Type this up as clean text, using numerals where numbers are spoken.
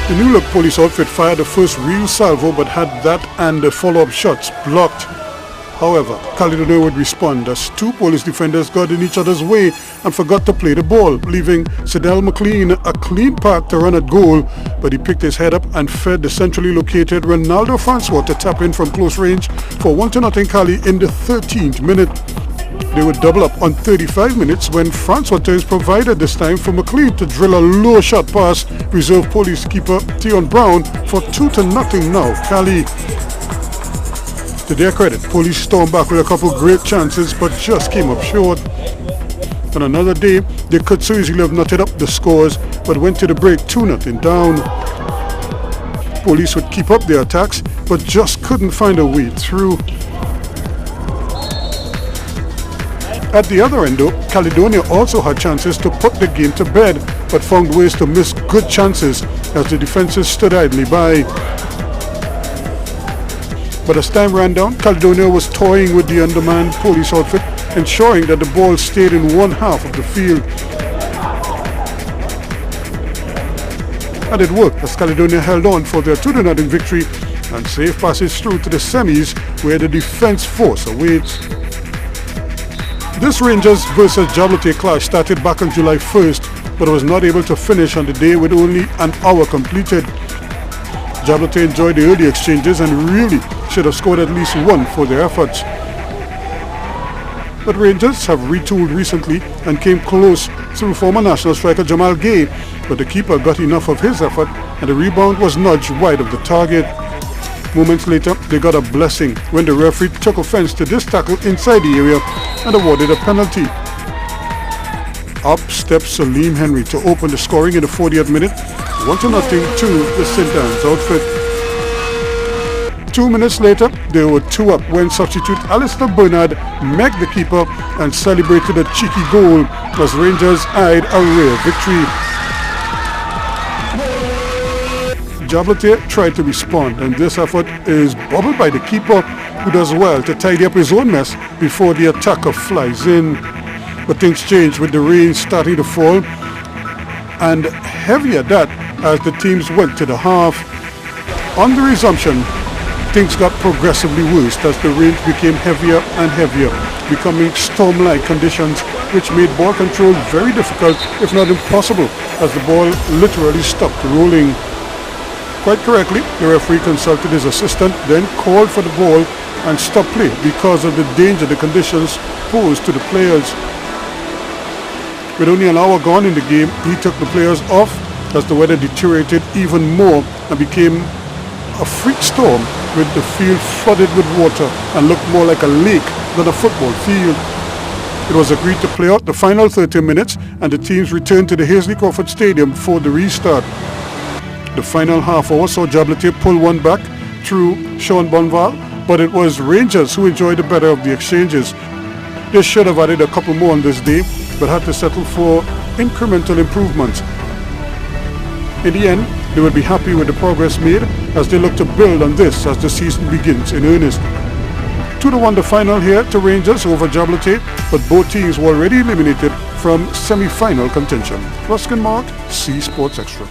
The new-look police outfit fired the first real salvo but had that and the follow-up shots blocked. However, Caledonia would respond as two police defenders got in each other's way and forgot to play the ball, leaving Cedell McLean a clean path to run at goal, but he picked his head up and fed the centrally located Ronaldo Francois to tap in from close range for 1-0 Cali in the 13th minute. They would double up on 35 minutes when Francois turns provided this time for McLean to drill a low shot past reserve police keeper Theon Brown for 2-0 now Cali. To their credit, police stormed back with a couple great chances but just came up short. On another day, they could so easily have knotted up the scores but went to the break 2-0 down. Police would keep up their attacks but just couldn't find a way through. At the other end though, Caledonia also had chances to put the game to bed but found ways to miss good chances as the defenses stood idly by. But as time ran down, Caledonia was toying with the undermanned police outfit, ensuring that the ball stayed in one half of the field. And it worked as Caledonia held on for their 2-0 victory and safe passage through to the semis where the defense force awaits. This Rangers versus Jablotay clash started back on July 1st but was not able to finish on the day with only an hour completed. Jablotay enjoyed the early exchanges and really should have scored at least one for their efforts. But Rangers have retooled recently and came close through former national striker Jamal Gay, but the keeper got enough of his effort and the rebound was nudged wide of the target. Moments later, they got a blessing when the referee took offense to this tackle inside the area and awarded a penalty. Up steps Salim Henry to open the scoring in the 40th minute, 1-0 to the St. Anne's outfit. 2 minutes later, they were 2 up when substitute Alistair Bernard megged the keeper and celebrated a cheeky goal as Rangers eyed a rare victory. Jablotay tried to respond and this effort is bobbled by the keeper who does well to tidy up his own mess before the attacker flies in. But things changed with the rain starting to fall and heavy at that as the teams went to the half. On the resumption, things got progressively worse as the rain became heavier and heavier, becoming storm-like conditions which made ball control very difficult if not impossible as the ball literally stopped rolling. Quite correctly, the referee consulted his assistant, then called for the ball and stopped play because of the danger the conditions posed to the players. With only an hour gone in the game, he took the players off as the weather deteriorated even more and became a freak storm with the field flooded with water and looked more like a lake than a football field. It was agreed to play out the final 30 minutes and the teams returned to the Hasely Crawford Stadium for the restart. The final half hour saw Jablotay pull one back through Sean Bonval, but it was Rangers who enjoyed the better of the exchanges. They should have added a couple more on this day, but had to settle for incremental improvements. In the end, they will be happy with the progress made as they look to build on this as the season begins in earnest. 2-1 the final here to Rangers over Jablotay, but both teams were already eliminated from semi-final contention. Ruskin Mark, C Sports Extra.